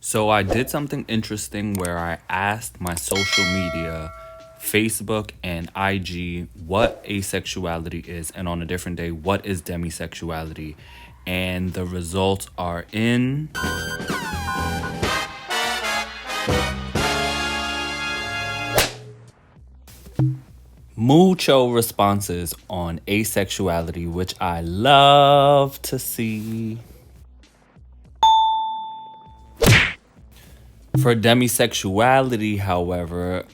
So I did something interesting where I asked my social media, Facebook and IG, what asexuality is, and on a different day, what is demisexuality. And the results are in. Mucho responses on asexuality, which I love to see. For demisexuality, however,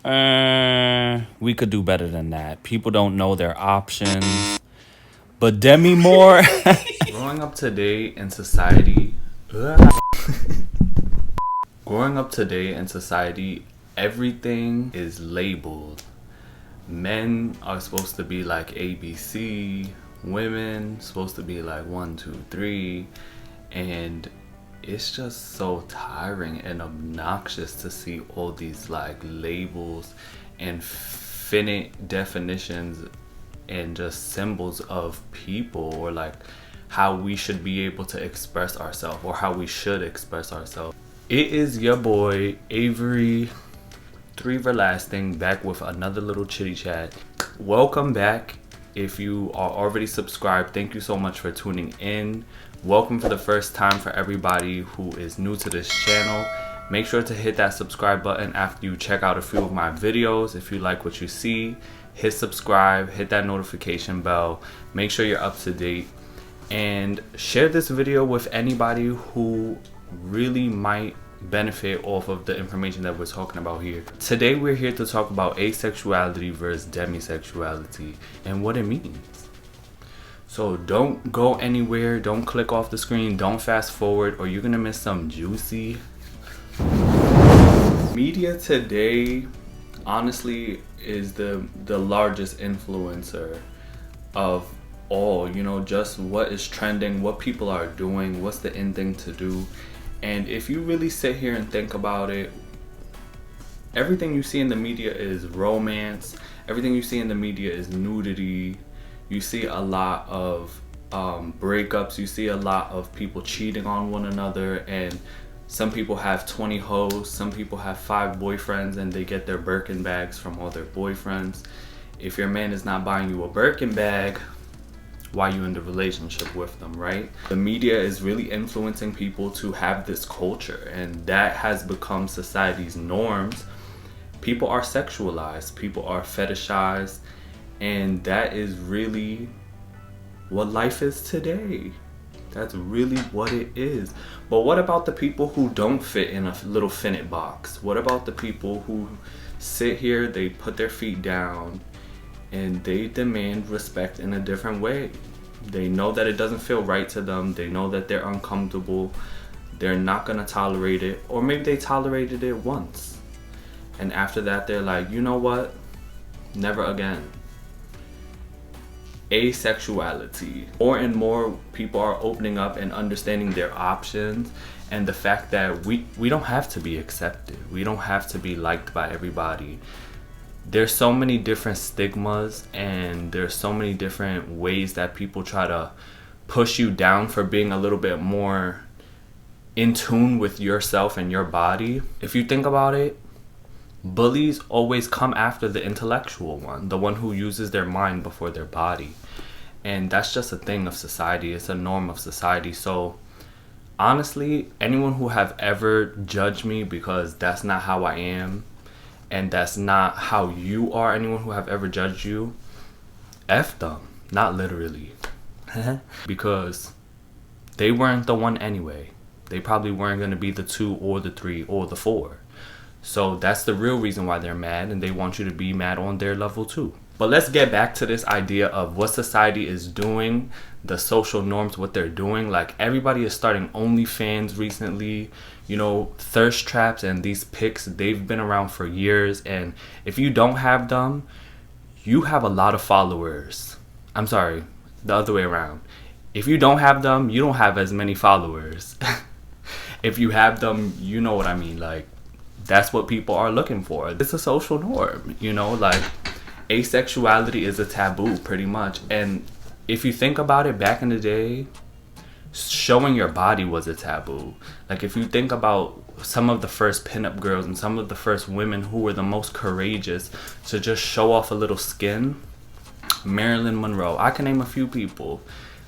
we could do better than that. People don't know their options. But demi more. Growing up today in society, everything is labeled. Men are supposed to be like ABC, women supposed to be like 1, 2, 3, and it's just so tiring and obnoxious to see all these like labels and finite definitions and just symbols of people, or like how we should be able to express ourselves or how we should express ourselves. It is your boy Avery 3 Everlasting back with another little chitty chat. Welcome back. If you are already subscribed, thank you so much for tuning in. Welcome for the first time for everybody who is new to this channel. Make sure to hit that subscribe button after you check out a few of my videos. If you like what you see, hit subscribe, hit that notification bell. Make sure you're up to date. And share this video with anybody who really might benefit off of the information that we're talking about here. Today we're here to talk about asexuality versus demisexuality and what it means. So don't go anywhere, don't click off the screen, don't fast forward, or you're gonna miss some juicy. Media today honestly is the largest influencer of all, you know, just what is trending, what people are doing, what's the in thing to do. And if you really sit here and think about it, everything you see in the media is romance. Everything you see in the media is nudity. You see a lot of breakups. You see a lot of people cheating on one another. And some people have 20 hoes. Some people have 5 boyfriends and they get their Birkin bags from all their boyfriends. If your man is not buying you a Birkin bag, why you in the relationship with them, right? The media is really influencing people to have this culture, and that has become society's norms. People are sexualized, people are fetishized, and that is really what life is today. That's really what it is. But what about the people who don't fit in a little finite box? What about the people who sit here, they put their feet down, and they demand respect in a different way? They know that it doesn't feel right to them. They know that they're uncomfortable. They're not gonna tolerate it. Or maybe they tolerated it once, and after that they're like, you know what? Never again. Asexuality. More and more people are opening up and understanding their options, and the fact that we don't have to be accepted. We don't have to be liked by everybody. There's so many different stigmas, and there's so many different ways that people try to push you down for being a little bit more in tune with yourself and your body. If you think about it, bullies always come after the intellectual one, the one who uses their mind before their body. And that's just a thing of society. It's a norm of society. So honestly, anyone who have ever judged me because that's not how I am, and that's not how you are, anyone who have ever judged you, F them. Not literally. Because they weren't the one anyway. They probably weren't going to be the 2 or the 3 or the 4. So that's the real reason why they're mad, and they want you to be mad on their level too. But let's get back to this idea of what society is doing, the social norms, what they're doing. Like, everybody is starting OnlyFans recently. You know, thirst traps and these pics, they've been around for years. And if you don't have them, you have a lot of followers. I'm sorry, the other way around. If you don't have them, you don't have as many followers. If you have them, you know what I mean. Like, that's what people are looking for. It's a social norm, you know, like asexuality is a taboo pretty much. And if you think about it, back in the day, showing your body was a taboo. Like, if you think about some of the first pinup girls and some of the first women who were the most courageous to just show off a little skin. Marilyn Monroe, I can name a few people.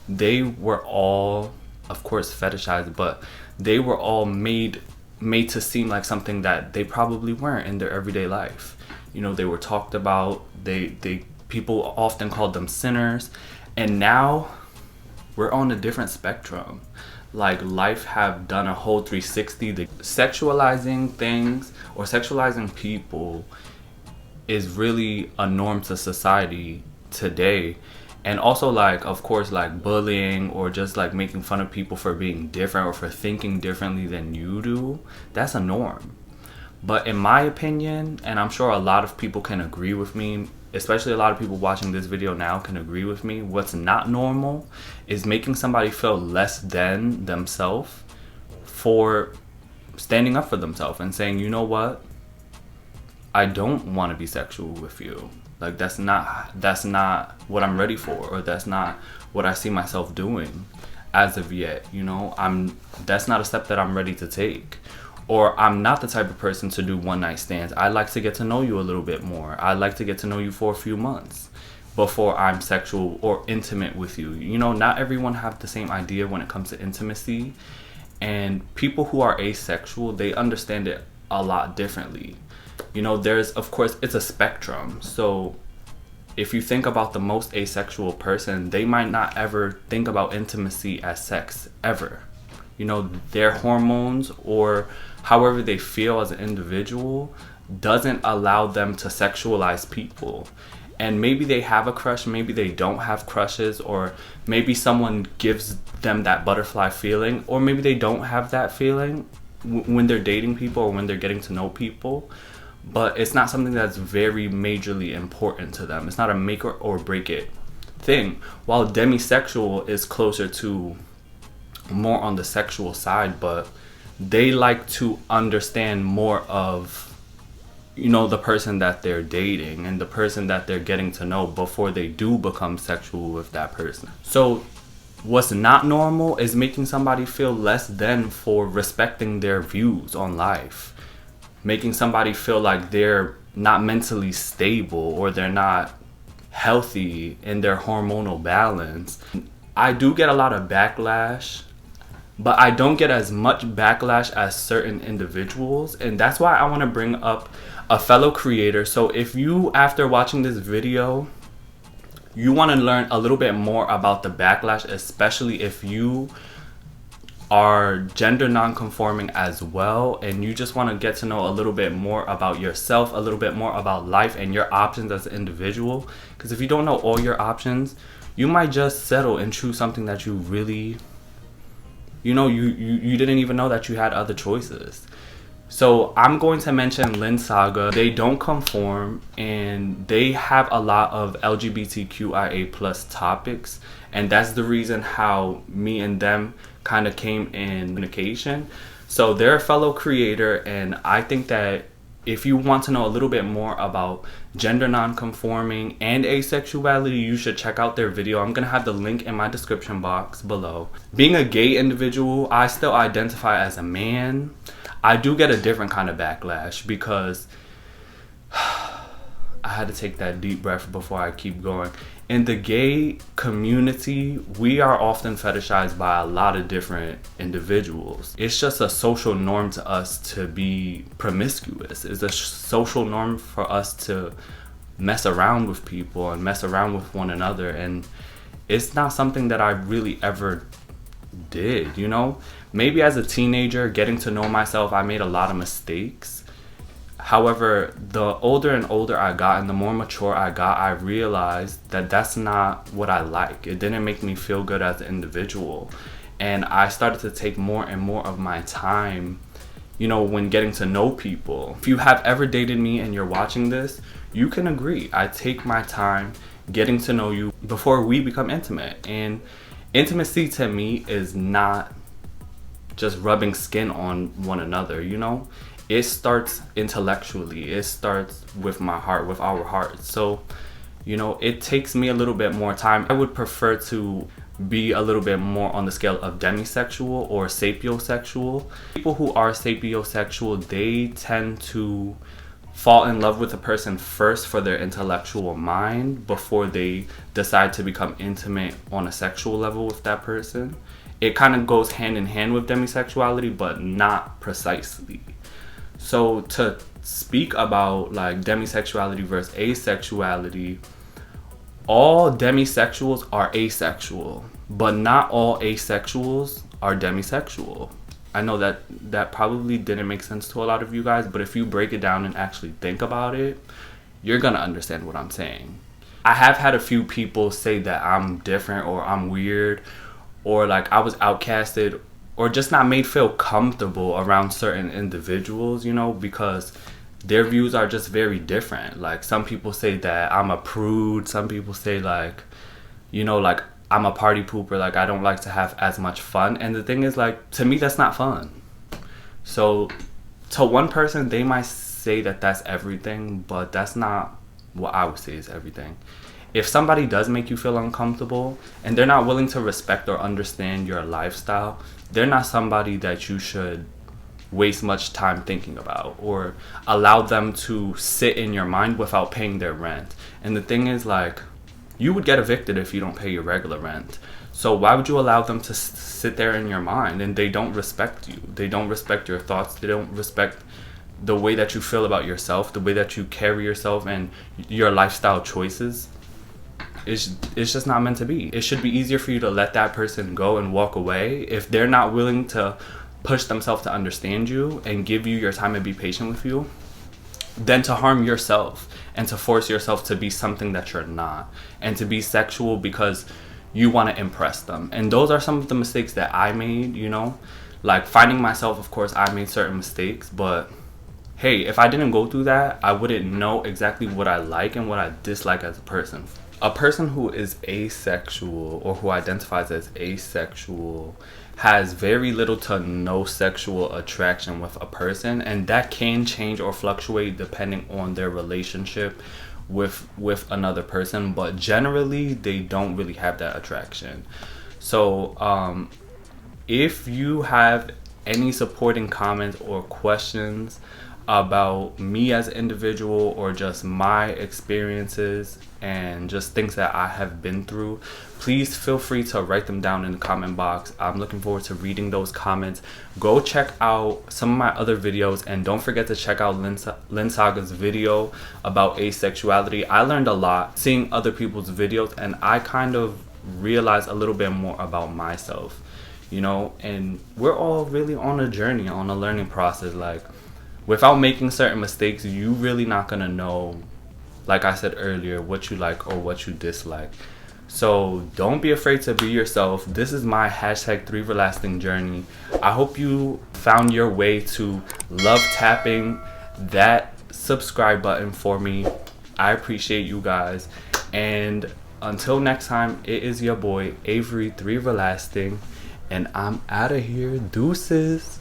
They were all, of course, fetishized, but they were all made to seem like something that they probably weren't in their everyday life. You know, they were talked about. People often called them sinners, and now we're on a different spectrum. Like, life have done a whole 360. The sexualizing things or sexualizing people is really a norm to society today. And also, like, of course, like bullying or just like making fun of people for being different or for thinking differently than you do, that's a norm. But in my opinion, and I'm sure a lot of people can agree with me, especially a lot of people watching this video now can agree with me, what's not normal is making somebody feel less than themselves for standing up for themselves and saying, you know what, I don't want to be sexual with you. Like, that's not what I'm ready for, or that's not what I see myself doing as of yet. You know, that's not a step that I'm ready to take. Or I'm not the type of person to do one night stands. I like to get to know you a little bit more. I like to get to know you for a few months before I'm sexual or intimate with you. You know, not everyone have the same idea when it comes to intimacy. And people who are asexual, they understand it a lot differently. You know, there's, of course, it's a spectrum. So if you think about the most asexual person, they might not ever think about intimacy as sex, ever. You know, their hormones or however they feel as an individual doesn't allow them to sexualize people. And maybe they have a crush, maybe they don't have crushes, or maybe someone gives them that butterfly feeling, or maybe they don't have that feeling when they're dating people or when they're getting to know people. But it's not something that's very majorly important to them. It's not a make or break it thing. While demisexual is closer to more on the sexual side, but they like to understand more of, you know, the person that they're dating and the person that they're getting to know before they do become sexual with that person. So what's not normal is making somebody feel less than for respecting their views on life. Making somebody feel like they're not mentally stable or they're not healthy in their hormonal balance. I do get a lot of backlash, but I don't get as much backlash as certain individuals. And that's why I want to bring up a fellow creator. So if you, after watching this video, you want to learn a little bit more about the backlash, especially if you are gender non-conforming as well, and you just want to get to know a little bit more about yourself, a little bit more about life and your options as an individual. Because if you don't know all your options, you might just settle and choose something that you really, you know, you didn't even know that you had other choices. So I'm going to mention Lynn Saga. They don't conform, and they have a lot of LGBTQIA plus topics, and that's the reason how me and them kind of came in communication. So they're a fellow creator, and I think that if you want to know a little bit more about gender non-conforming and asexuality, you should check out their video. I'm gonna have the link in my description box below. Being a gay individual, I still identify as a man. I do get a different kind of backlash because I had to take that deep breath before I keep going. In the gay community, we are often fetishized by a lot of different individuals. It's just a social norm to us to be promiscuous. It's a social norm for us to mess around with people and mess around with one another. And it's not something that I really ever did, you know? Maybe as a teenager, getting to know myself, I made a lot of mistakes. However, the older and older I got and the more mature I got, I realized that that's not what I like. It didn't make me feel good as an individual. And I started to take more and more of my time, you know, when getting to know people. If you have ever dated me and you're watching this, you can agree. I take my time getting to know you before we become intimate. And intimacy to me is not just rubbing skin on one another, you know? It starts intellectually. It starts with my heart, with our hearts. So, you know, it takes me a little bit more time. I would prefer to be a little bit more on the scale of demisexual or sapiosexual. People who are sapiosexual, they tend to fall in love with a person first for their intellectual mind before they decide to become intimate on a sexual level with that person. It kind of goes hand in hand with demisexuality, but not precisely. So to speak about like demisexuality versus asexuality, all demisexuals are asexual, but not all asexuals are demisexual. I know that probably didn't make sense to a lot of you guys, but if you break it down and actually think about it, you're gonna understand what I'm saying. I have had a few people say that I'm different or I'm weird or like I was outcasted or just not made feel comfortable around certain individuals, you know, because their views are just very different. Like some people say that I'm a prude, some people say like, you know, like I'm a party pooper, like I don't like to have as much fun. And the thing is, like, to me that's not fun. So to one person they might say that that's everything, but that's not what I would say is everything. If somebody does make you feel uncomfortable and they're not willing to respect or understand your lifestyle, they're not somebody that you should waste much time thinking about or allow them to sit in your mind without paying their rent. And the thing is, like, you would get evicted if you don't pay your regular rent. So why would you allow them to sit there in your mind? And they don't respect you. They don't respect your thoughts. They don't respect the way that you feel about yourself, the way that you carry yourself and your lifestyle choices. It's just not meant to be. It should be easier for you to let that person go and walk away if they're not willing to push themselves to understand you and give you your time and be patient with you, than to harm yourself and to force yourself to be something that you're not and to be sexual because you want to impress them. And those are some of the mistakes that I made, you know, like finding myself. Of course I made certain mistakes, but hey, if I didn't go through that, I wouldn't know exactly what I like and what I dislike as a person. A person who is asexual or who identifies as asexual has very little to no sexual attraction with a person, and that can change or fluctuate depending on their relationship with another person, but generally they don't really have that attraction. So if you have any supporting comments or questions about me as an individual or just my experiences and just things that I have been through, please feel free to write them down in the comment box. I'm looking forward to reading those comments. Go check out some of my other videos, and don't forget to check out Lynn Saga's video about asexuality. I learned a lot seeing other people's videos, and I kind of realized a little bit more about myself, you know. And we're all really on a journey, on a learning process. Like, without making certain mistakes, you really not gonna know, like I said earlier, what you like or what you dislike. So don't be afraid to be yourself. This is my #3verlasting journey. I hope you found your way to love tapping that subscribe button for me. I appreciate you guys. And until next time, it is your boy Avery 3verlasting, and I'm out of here. Deuces.